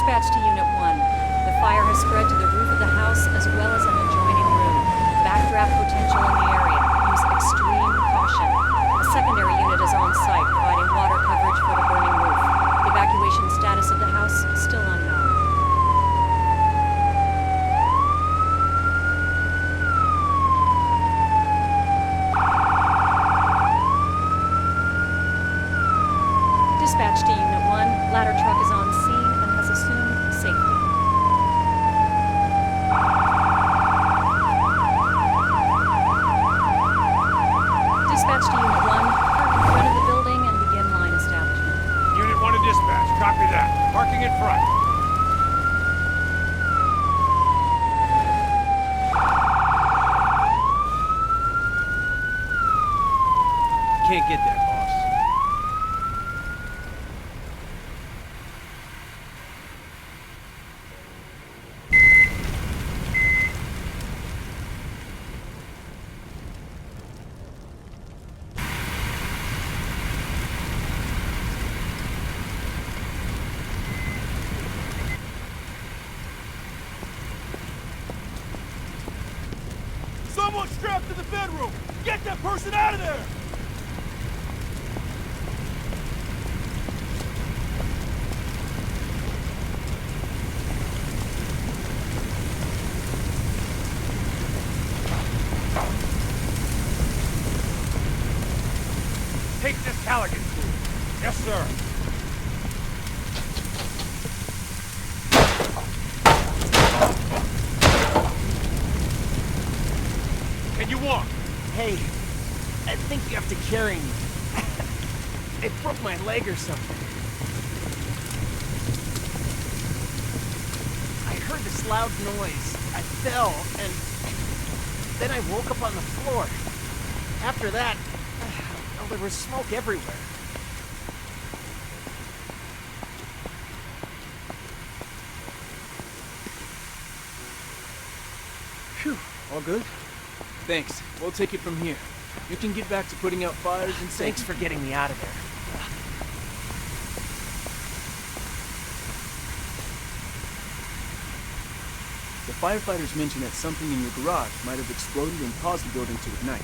Dispatch to Unit 1. The fire has spread to the roof of the house as well as an adjoining room. Backdraft potential in the area. Use extreme caution. A secondary unit is on site, providing water coverage for the burning roof. The evacuation status of the house still unknown. Dispatch to Unit 1. Ladder truck is on scene and has assumed safety. Dispatch to Unit 1. Park in front of the building and begin line establishment. Unit 1 to dispatch. Copy that. Parking in front. Can't get there, boss. Someone strapped to the bedroom! Get that person out of there! Take this Callaghan tool. Yes, sir. Can you walk? Hey, I think you have to carry me. It broke my leg or something. I heard this loud noise. I fell, and then I woke up on the floor. After that, well, there was smoke everywhere. Phew, all good? Thanks. We'll take it from here. You can get back to putting out fires and Thanks for getting me out of there. The firefighters mentioned that something in your garage might have exploded and caused the building to ignite.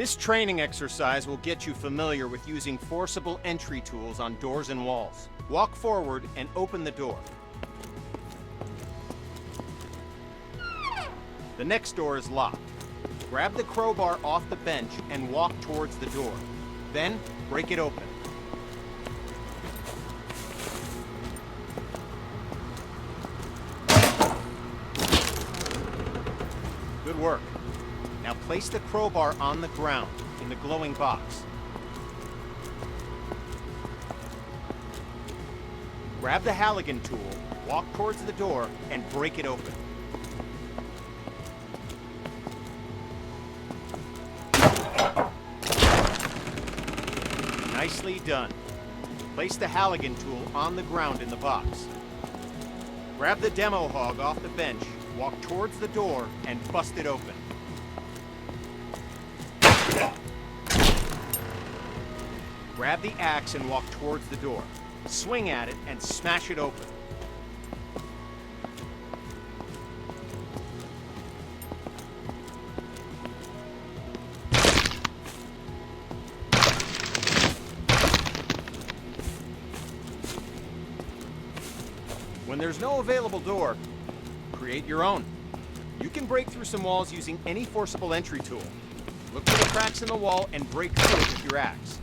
This training exercise will get you familiar with using forcible entry tools on doors and walls. Walk forward and open the door. The next door is locked. Grab the crowbar off the bench and walk towards the door. Then, break it open. Good work. Now place the crowbar on the ground in the glowing box. Grab the Halligan tool, walk towards the door, and break it open. Nicely done. Place the Halligan tool on the ground in the box. Grab the demo hog off the bench, walk towards the door, and bust it open. Grab the axe and walk towards the door. Swing at it and smash it open. When there's no available door, create your own. You can break through some walls using any forcible entry tool. Look for the cracks in the wall and break through it with your axe.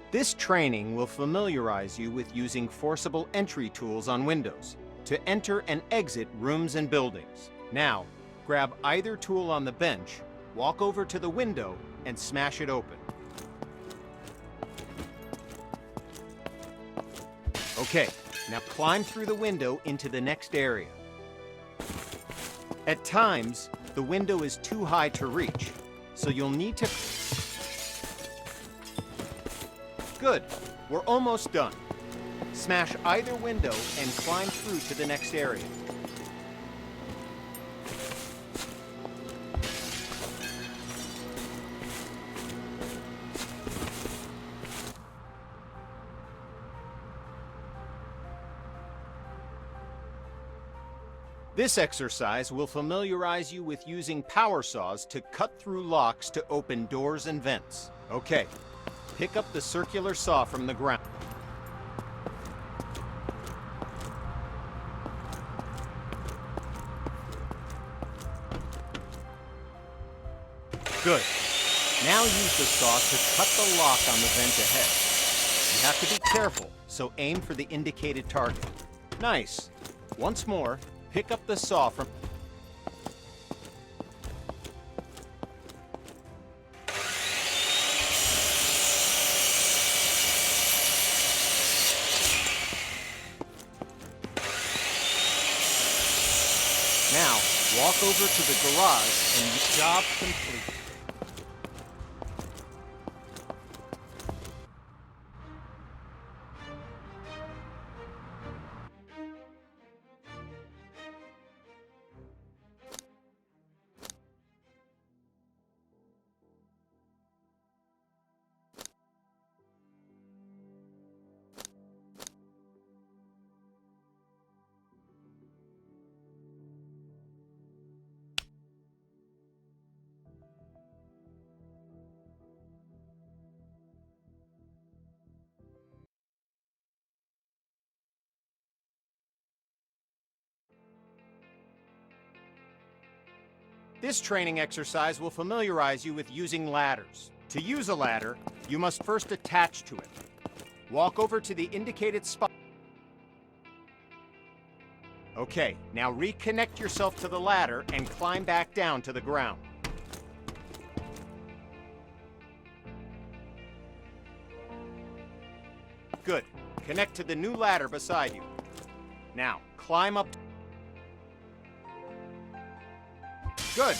This training will familiarize you with using forcible entry tools on windows to enter and exit rooms and buildings. Now, grab either tool on the bench, walk over to the window, and smash it open. Okay, now climb through the window into the next area. At times, the window is too high to reach, so you'll need to... Good, we're almost done. Smash either window and climb through to the next area. This exercise will familiarize you with using power saws to cut through locks to open doors and vents. Okay, pick up the circular saw from the ground. Good. Now use the saw to cut the lock on the vent ahead. You have to be careful, so aim for the indicated target. Nice. Once more, pick up the saw from... Now, walk over to the garage and job complete. This training exercise will familiarize you with using ladders. To use a ladder, you must first attach to it. Walk over to the indicated spot. Okay, now reconnect yourself to the ladder and climb back down to the ground. Good. Connect to the new ladder beside you. Now, climb up. Good.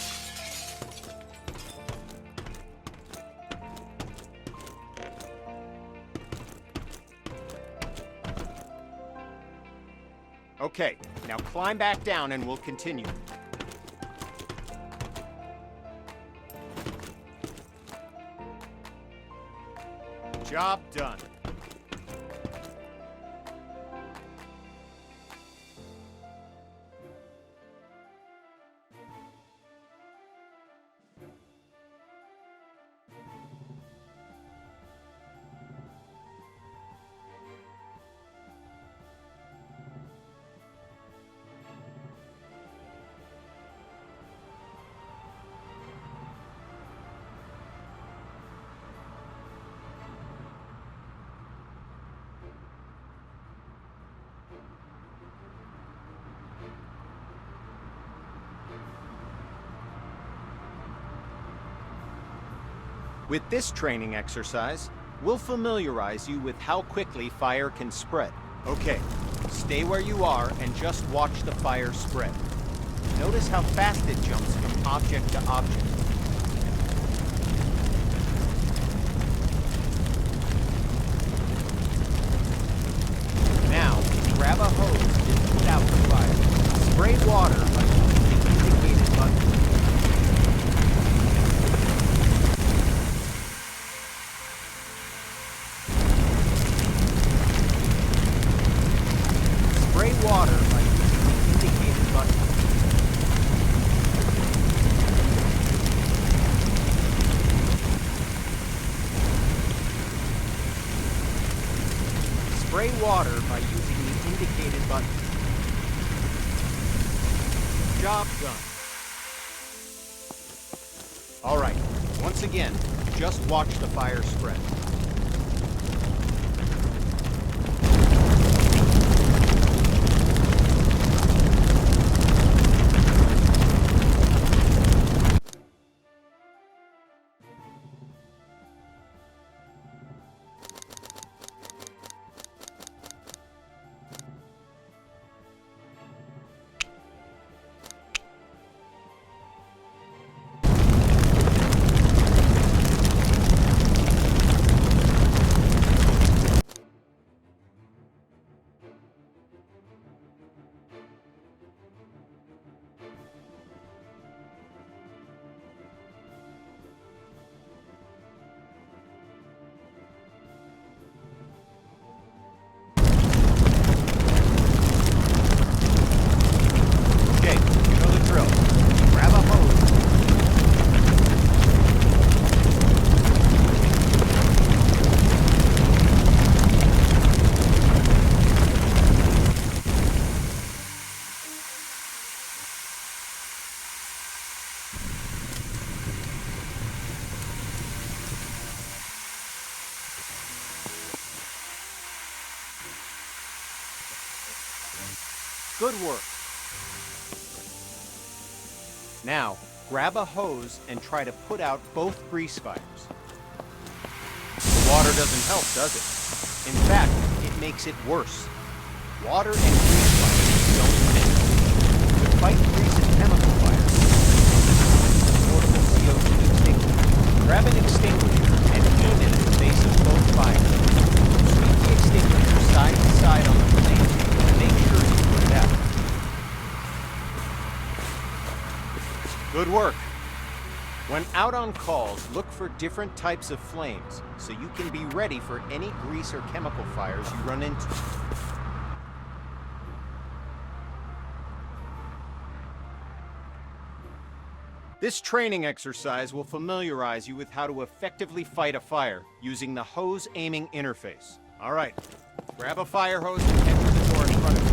Okay, now climb back down and we'll continue. Job done. With this training exercise, we'll familiarize you with how quickly fire can spread. Okay, stay where you are and just watch the fire spread. Notice how fast it jumps from object to object. Now, grab a hose and put out the fire. Spray water by using the indicated button. Spray water by using the indicated button. Spray water by using the indicated button. Job done. All right, once again, just watch the fire spread. Good work. Now, grab a hose and try to put out both grease fires. Water doesn't help, does it? In fact, it makes it worse. Water and grease fires don't mix. To fight grease and chemical fires, use a portable CO2 extinguisher. Grab an extinguisher and aim it at the base of both fires. Sweep the extinguisher side to side on the flame and make sure you put it out. Good work. When out on calls, look for different types of flames so you can be ready for any grease or chemical fires you run into. This training exercise will familiarize you with how to effectively fight a fire using the hose aiming interface. All right, grab a fire hose and enter the door in front of you.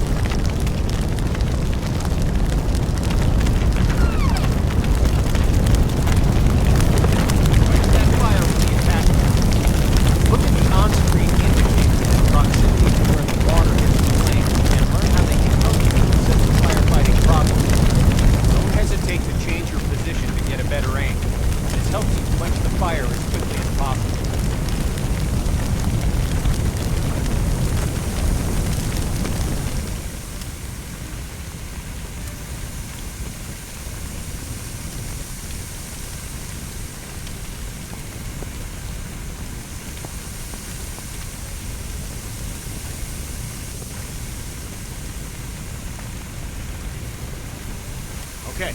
Fight that fire with the attachment. Look at the on-screen indicators and proximity to where the water hits the flame and learn how they can help you with simple firefighting problems. Don't hesitate to change your position to get a better aim. This helps you quench the fire as quickly as possible. Okay,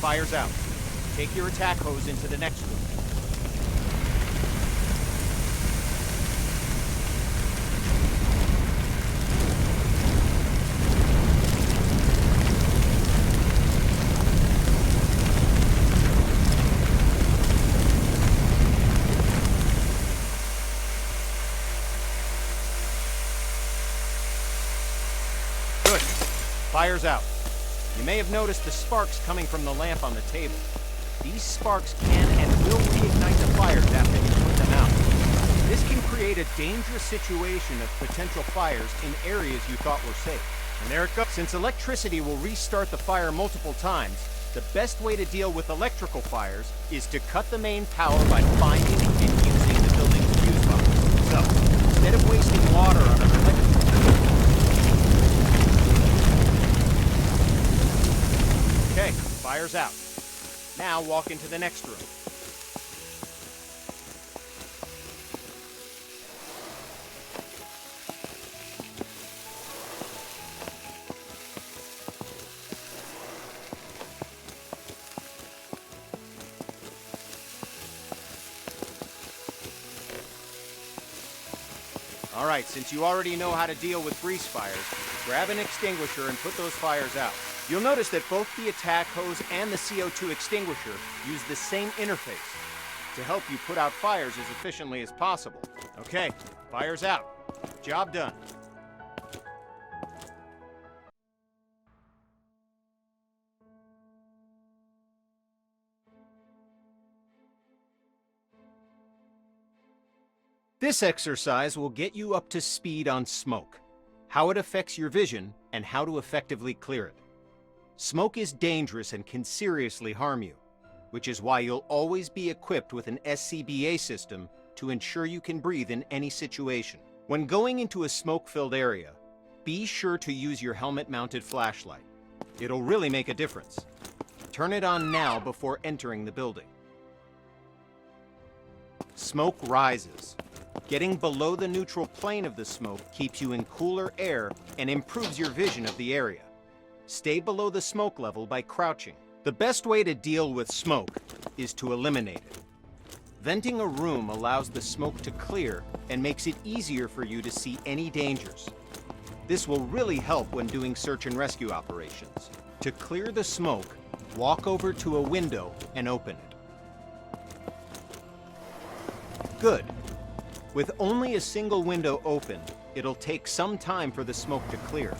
fire's out. Take your attack hose into the next room. Fire's out. You may have noticed the sparks coming from the lamp on the table. These sparks can and will reignite the fires after you put them out. This can create a dangerous situation of potential fires in areas you thought were safe. And there it goes. Since electricity will restart the fire multiple times, the best way to deal with electrical fires is to cut the main power by finding and using the building's fuse box. So, instead of wasting water on an electrical... Okay, fire's out. Now walk into the next room. All right, since you already know how to deal with grease fires, grab an extinguisher and put those fires out. You'll notice that both the attack hose and the CO2 extinguisher use the same interface to help you put out fires as efficiently as possible. Okay, fire's out. Job done. This exercise will get you up to speed on smoke, how it affects your vision, and how to effectively clear it. Smoke is dangerous and can seriously harm you, which is why you'll always be equipped with an SCBA system to ensure you can breathe in any situation. When going into a smoke-filled area, be sure to use your helmet-mounted flashlight. It'll really make a difference. Turn it on now before entering the building. Smoke rises. Getting below the neutral plane of the smoke keeps you in cooler air and improves your vision of the area. Stay below the smoke level by crouching. The best way to deal with smoke is to eliminate it. Venting a room allows the smoke to clear and makes it easier for you to see any dangers. This will really help when doing search and rescue operations. To clear the smoke, walk over to a window and open it. Good. With only a single window open, it'll take some time for the smoke to clear.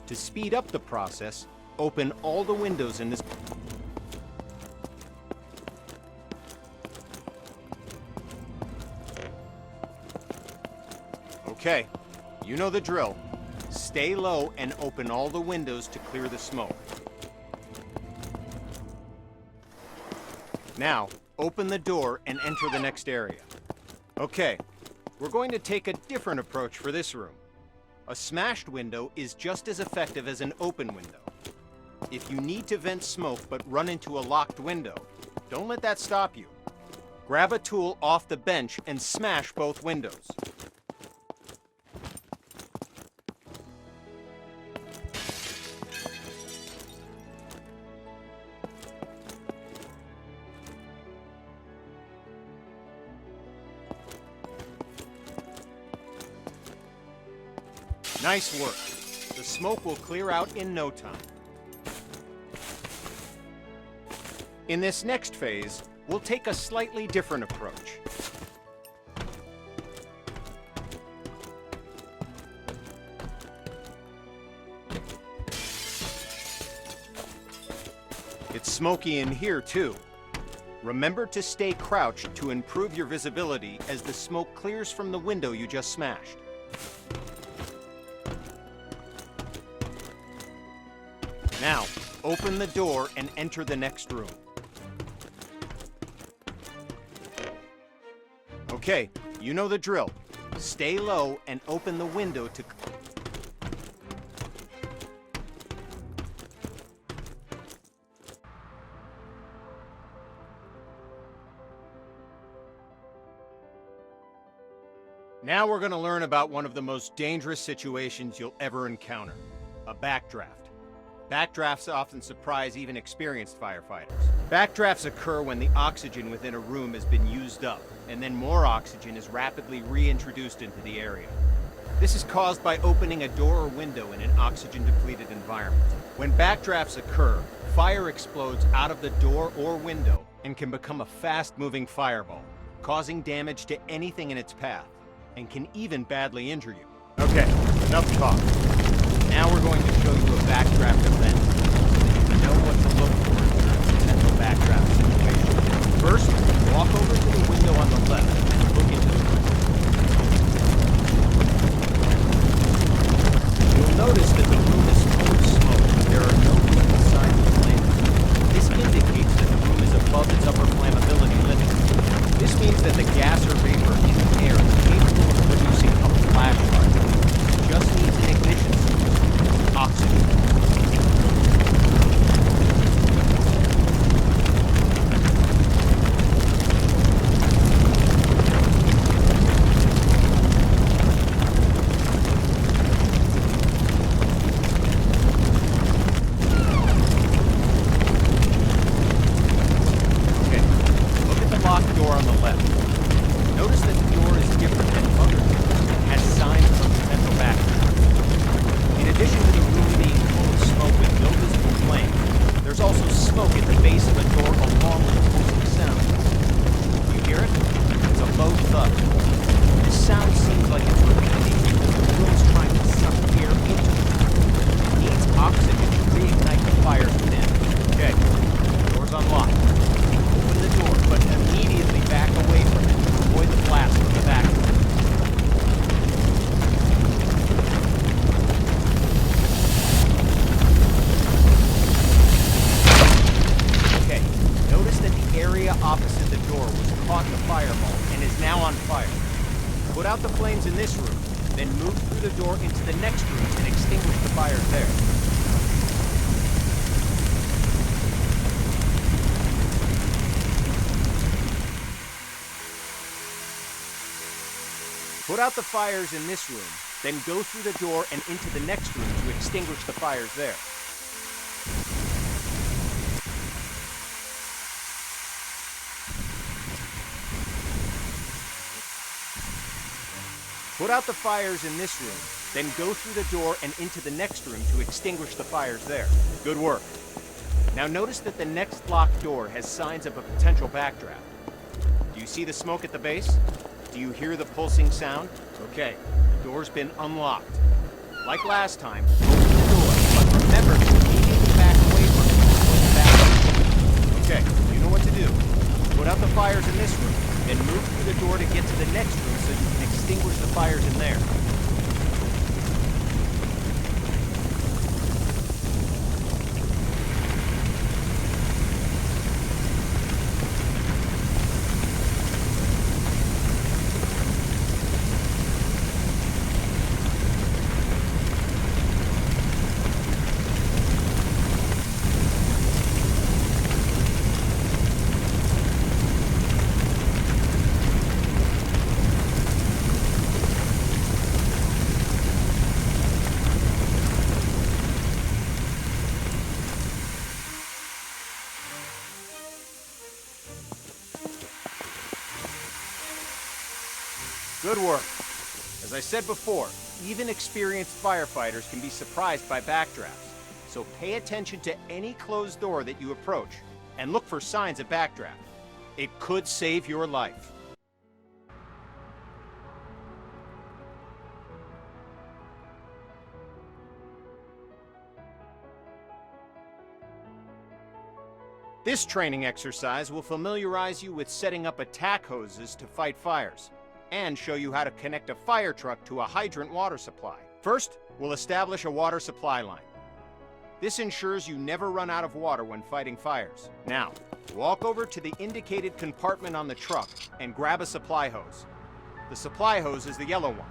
To speed up the process, open all the windows in this. Okay, you know the drill. Stay low and open all the windows to clear the smoke. Now, open the door and enter the next area. Okay, we're going to take a different approach for this room. A smashed window is just as effective as an open window. If you need to vent smoke but run into a locked window, don't let that stop you. Grab a tool off the bench and smash both windows. Nice work. The smoke will clear out in no time. In this next phase, we'll take a slightly different approach. It's smoky in here, too. Remember to stay crouched to improve your visibility as the smoke clears from the window you just smashed. Now, open the door and enter the next room. Okay, you know the drill. Stay low and open the window to... Now we're going to learn about one of the most dangerous situations you'll ever encounter, a backdraft. Backdrafts often surprise even experienced firefighters. Backdrafts occur when the oxygen within a room has been used up, and then more oxygen is rapidly reintroduced into the area. This is caused by opening a door or window in an oxygen-depleted environment. When backdrafts occur, fire explodes out of the door or window and can become a fast-moving fireball, causing damage to anything in its path, and can even badly injure you. Okay, enough talk. Now we're going to show you a backdraft event, so that you know what to look for in a potential backdraft situation. First, walk over to the window on the left and look into the room. You'll notice that the room is full of smoke. There are no visible signs of flames. This indicates that the room is above its upper flammability limit. This means that the gas or vapor in the air is capable of producing a flash fire. It just needs an ignition source: oxygen. Opposite the door was caught in the fireball and is now on fire. Put out the flames in this room, then move through the door into the next room and extinguish the fires there. Put out the fires in this room, then go through the door and into the next room to extinguish the fires there. Put out the fires in this room, then go through the door and into the next room to extinguish the fires there. Good work. Now notice that the next locked door has signs of a potential backdraft. Do you see the smoke at the base? Do you hear the pulsing sound? Okay, the door's been unlocked. Like last time, open the door, but remember to immediately back away from it when the back. Okay, you know what to do. Put out the fires in this room, then move through the door to get to the next room so you can extinguish the fires in there. Good work. As I said before, even experienced firefighters can be surprised by backdrafts. So pay attention to any closed door that you approach and look for signs of backdraft. It could save your life. This training exercise will familiarize you with setting up attack hoses to fight fires, and show you how to connect a fire truck to a hydrant water supply. First, we'll establish a water supply line. This ensures you never run out of water when fighting fires. Now, walk over to the indicated compartment on the truck and grab a supply hose. The supply hose is the yellow one.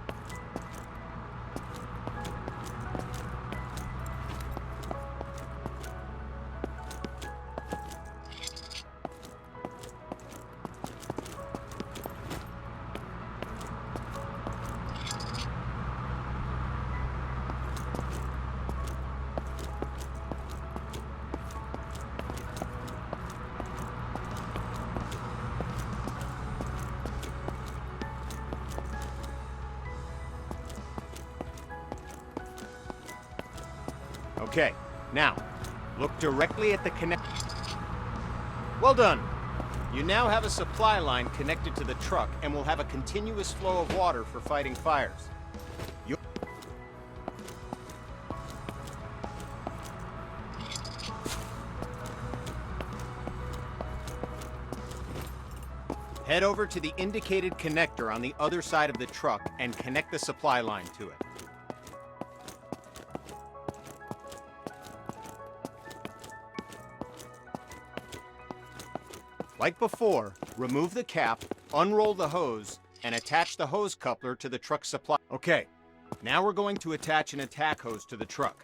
Okay, now, look directly at the connect. Well done. You now have a supply line connected to the truck and will have a continuous flow of water for fighting fires. Head over to the indicated connector on the other side of the truck and connect the supply line to it. Like before, remove the cap, unroll the hose, and attach the hose coupler to the truck supply. Okay, now we're going to attach an attack hose to the truck.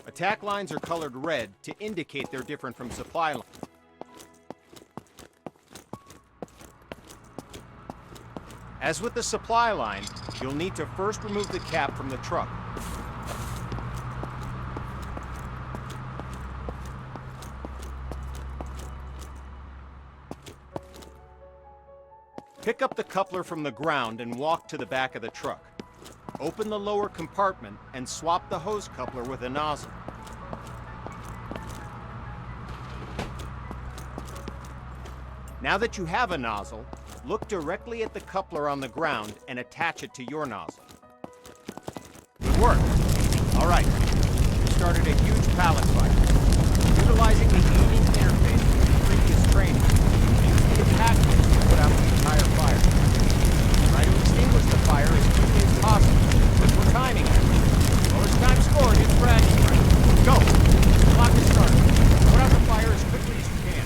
Attack lines are colored red to indicate they're different from supply lines. As with the supply line, you'll need to first remove the cap from the truck. Pick up the coupler from the ground and walk to the back of the truck. Open the lower compartment and swap the hose coupler with a nozzle. Now that you have a nozzle, look directly at the coupler on the ground and attach it to your nozzle. Good work. All right, you started a huge pallet fire. Utilizing the aiming interface from previous training, use the attack hose to put out the entire fire. Try to extinguish the fire as quickly as possible. We're timing it. Lowest time scored is bragging right. Go! The clock is started. Put out the fire as quickly as you can.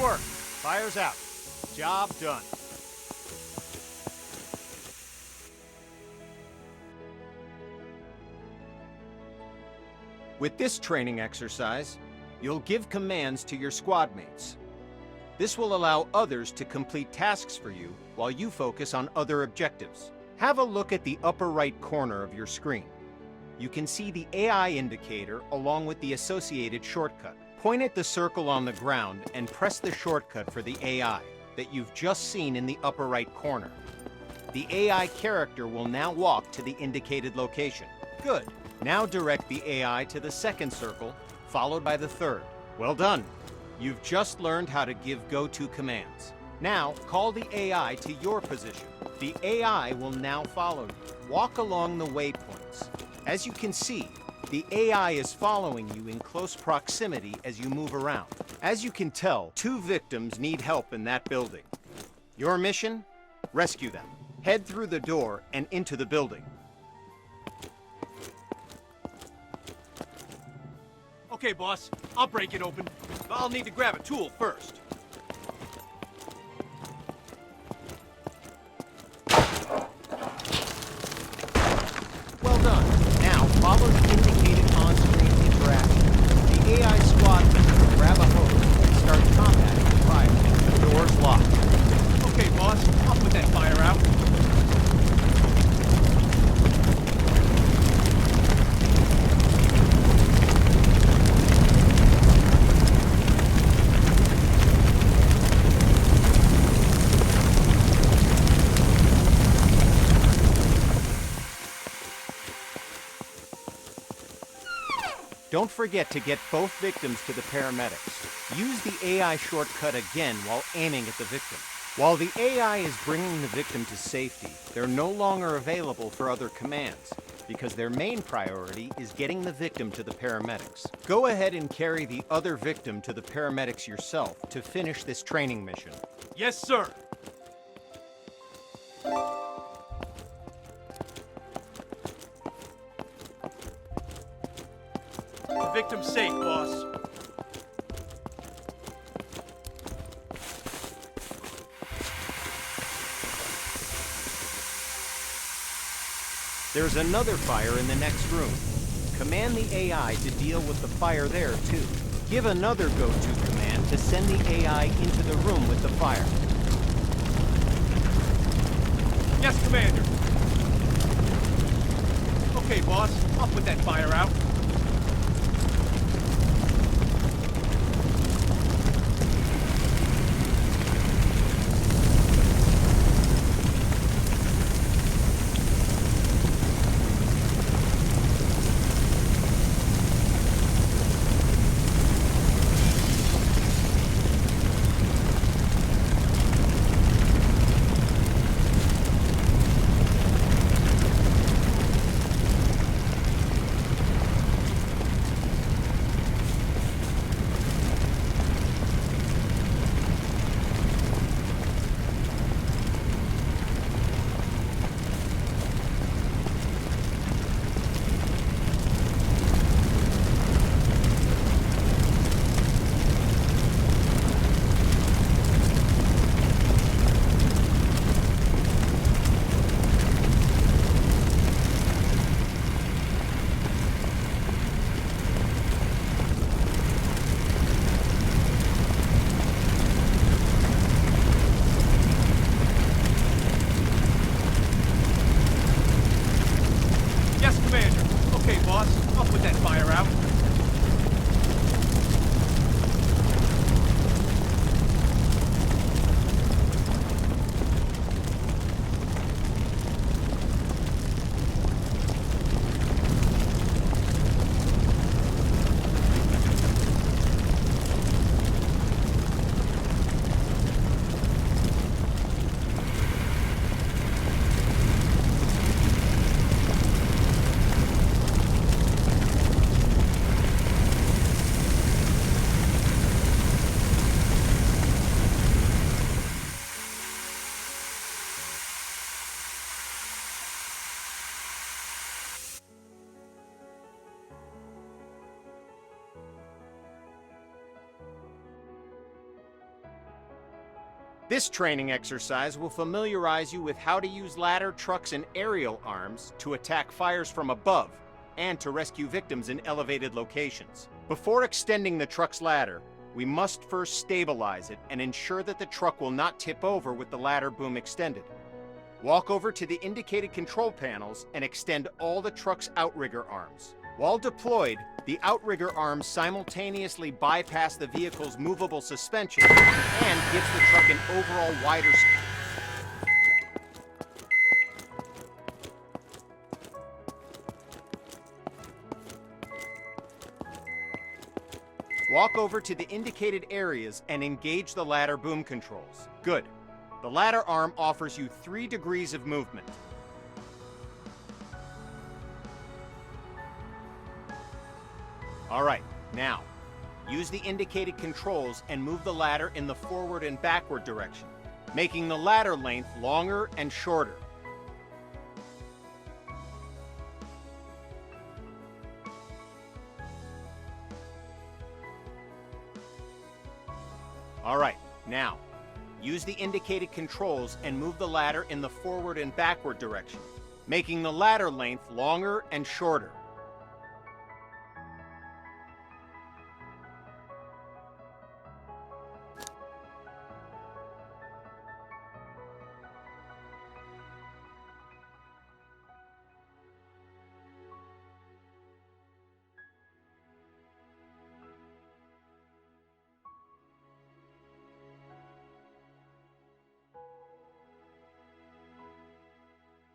work. Fire's out. Job done. With this training exercise, you'll give commands to your squad mates. This will allow others to complete tasks for you while you focus on other objectives. Have a look at the upper right corner of your screen. You can see the AI indicator along with the associated shortcut. Point at the circle on the ground and press the shortcut for the AI that you've just seen in the upper right corner. The AI character will now walk to the indicated location. Good. Now direct the AI to the second circle, followed by the third. Well done. You've just learned how to give go-to commands. Now, call the AI to your position. The AI will now follow you. Walk along the waypoints. As you can see, the AI is following you in close proximity as you move around. As you can tell, 2 victims need help in that building. Your mission? Rescue them. Head through the door and into the building. Okay, boss. I'll break it open. But I'll need to grab a tool first. Well done. Now, follow the indicated on-screen interaction. The AI squad member will grab a hose and start combating the fire. The door's locked. Okay, boss. I'll put that fire out. Don't forget to get both victims to the paramedics. Use the AI shortcut again while aiming at the victim. While the AI is bringing the victim to safety, they're no longer available for other commands, because their main priority is getting the victim to the paramedics. Go ahead and carry the other victim to the paramedics yourself to finish this training mission. Yes, sir. The victim's safe, boss. There's another fire in the next room. Command the AI to deal with the fire there, too. Give another go-to command to send the AI into the room with the fire. Yes, Commander. Okay, boss. I'll put that fire out. This training exercise will familiarize you with how to use ladder, trucks, and aerial arms to attack fires from above and to rescue victims in elevated locations. Before extending the truck's ladder, we must first stabilize it and ensure that the truck will not tip over with the ladder boom extended. Walk over to the indicated control panels and extend all the truck's outrigger arms. While deployed, the outrigger arms simultaneously bypass the vehicle's movable suspension and gives the truck an overall wider Walk over to the indicated areas and engage the ladder boom controls. Good. The ladder arm offers you 3 degrees of movement. All right, now, use the indicated controls and move the ladder in the forward and backward direction, making the ladder length longer and shorter. All right, now, use the indicated controls and move the ladder in the forward and backward direction, making the ladder length longer and shorter.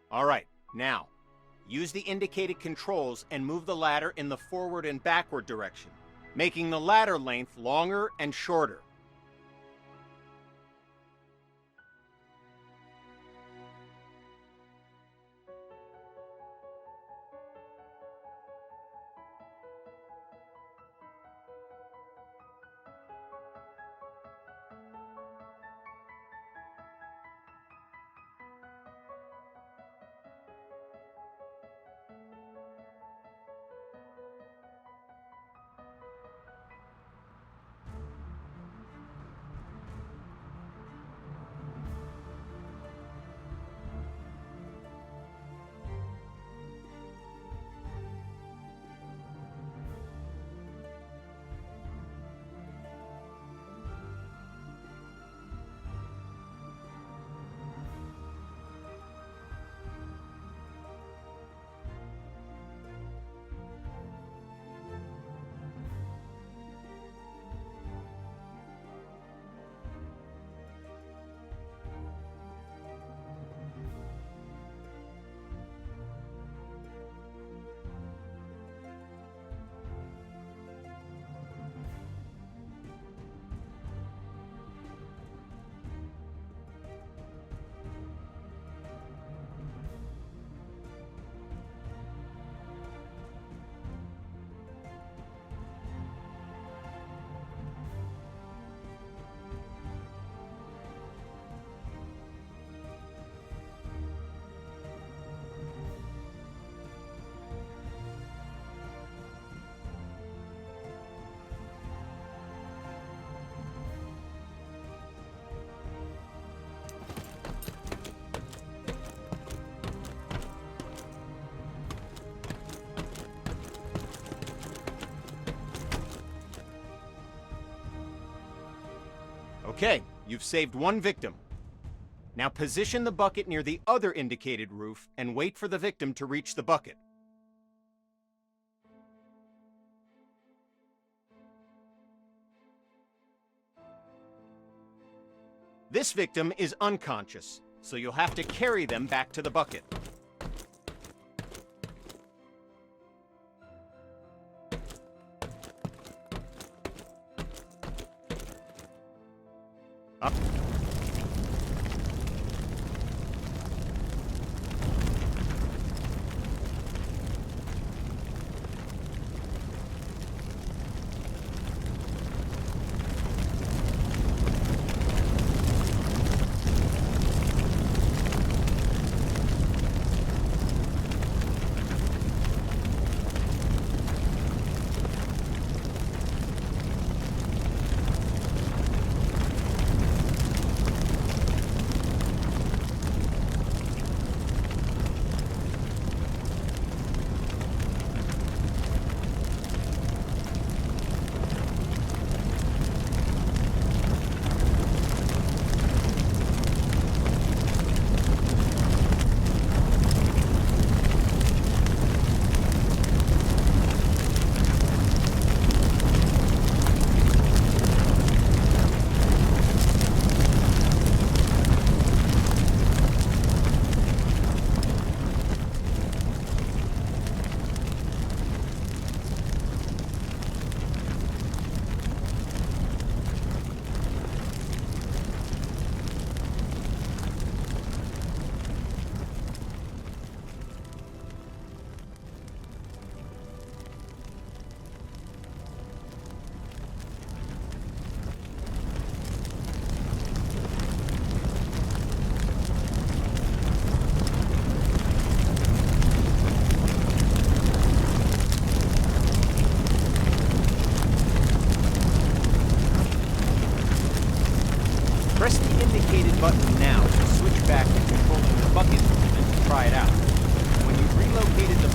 All right, now, use the indicated controls and move the ladder in the forward and backward direction, making the ladder length longer and shorter. Okay, you've saved 1 victim. Now position the bucket near the other indicated roof and wait for the victim to reach the bucket. This victim is unconscious, so you'll have to carry them back to the bucket. Up.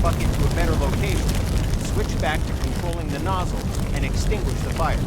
bucket to a better location, switch back to controlling the nozzle and extinguish the fire.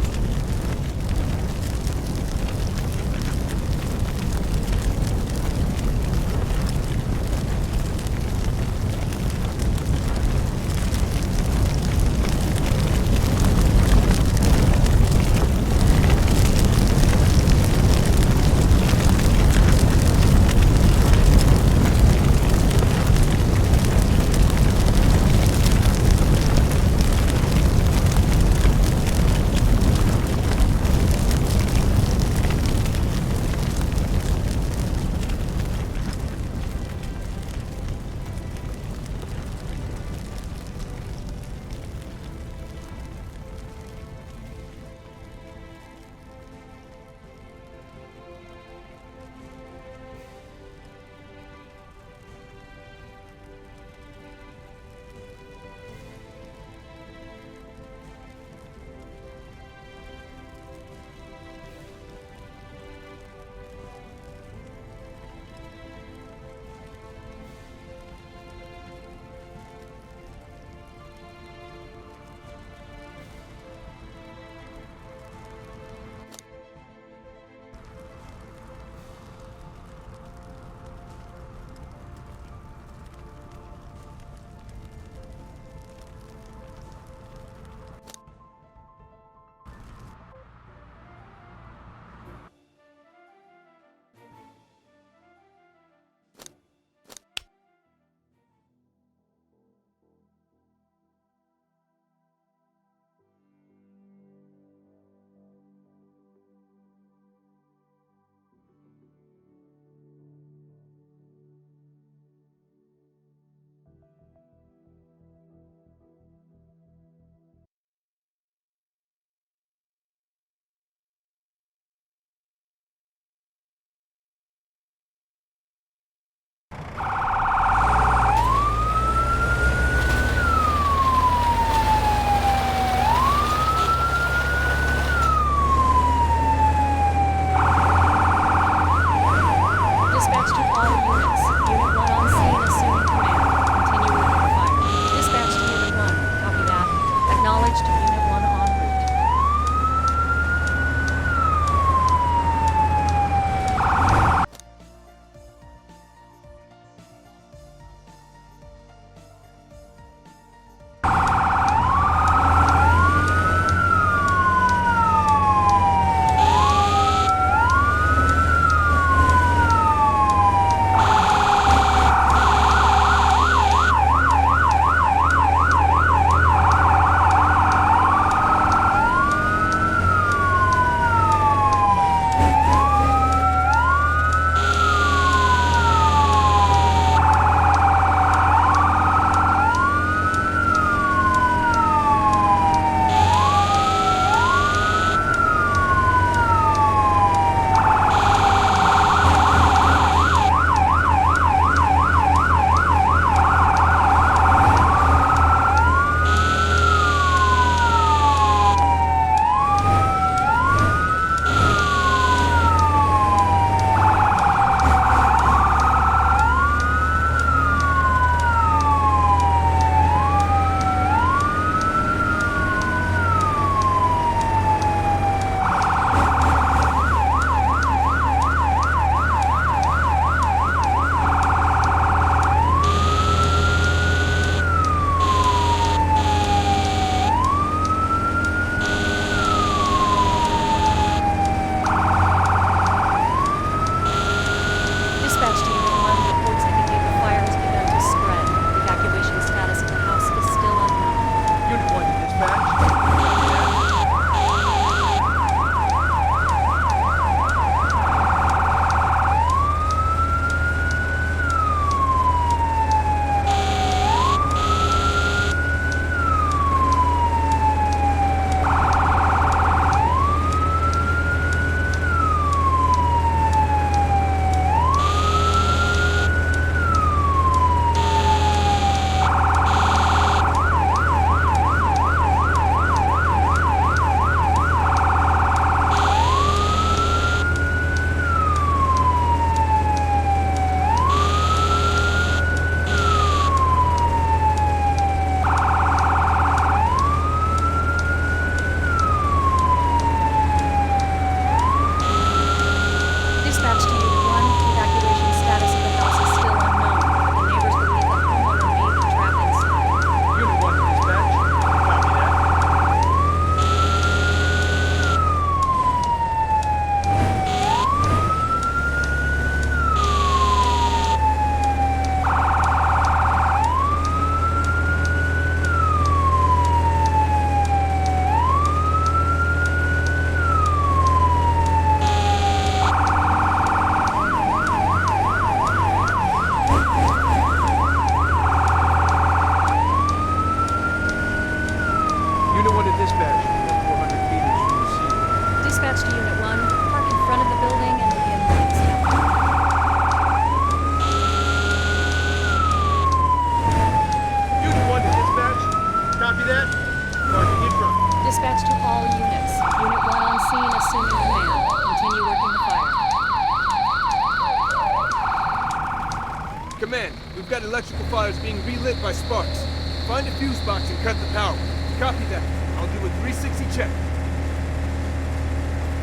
electrical fire is being relit by sparks. Find a fuse box and cut the power. Copy that. I'll do a 360 check.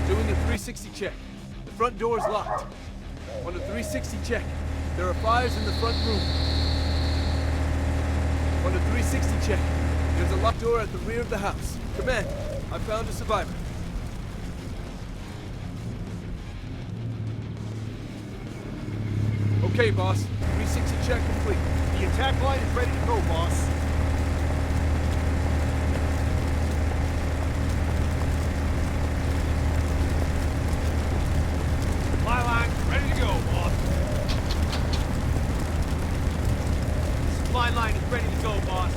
Doing a 360 check. The front door is locked. On a 360 check, there are fires in the front room. On a 360 check, there's a locked door at the rear of the house. Command, I found a survivor. Okay, boss. 360 check complete. The attack line is ready to go, boss. Supply line ready to go, boss. Supply line is ready to go, boss.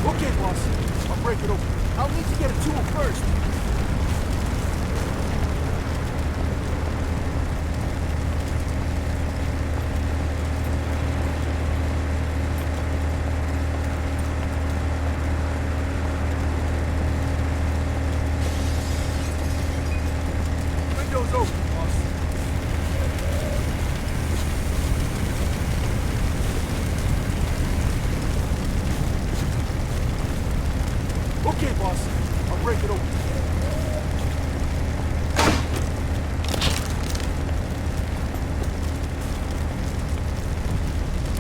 Okay, boss. I'll break it open. I'll need to get a tool first. Window's open, boss. Okay, boss. I'll break it open.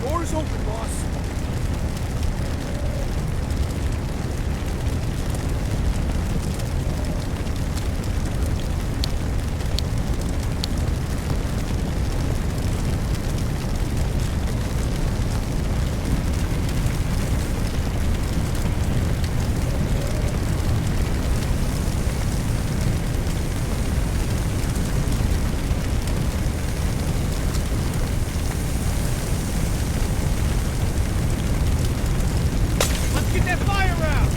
Door's open, boss. Let's get that fire out!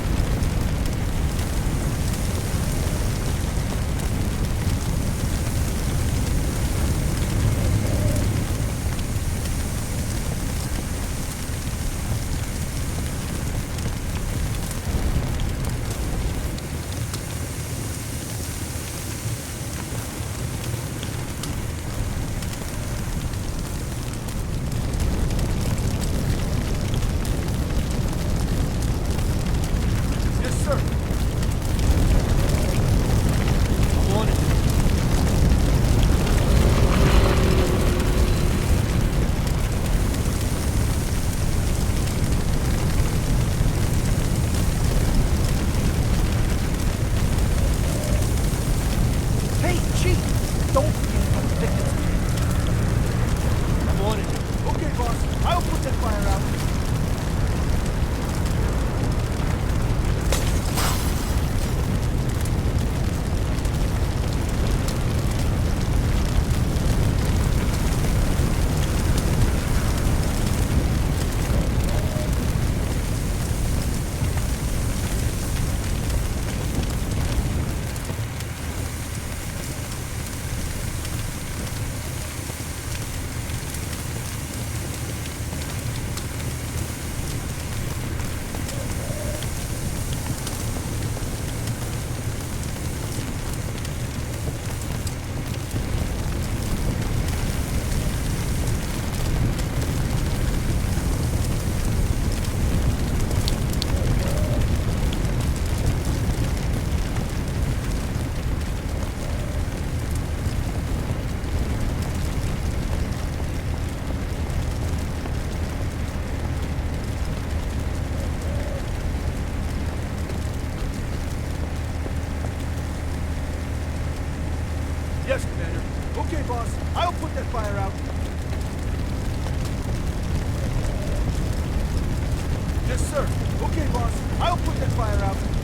Yes, sir. I'm on it. Hey, Chief! Don't forget about the victims. I'm on it. Okay, boss. I'll put that fire out. Yes, Commander. Okay, boss. I'll put that fire out. Yes, sir. Okay, boss. I'll put that fire out.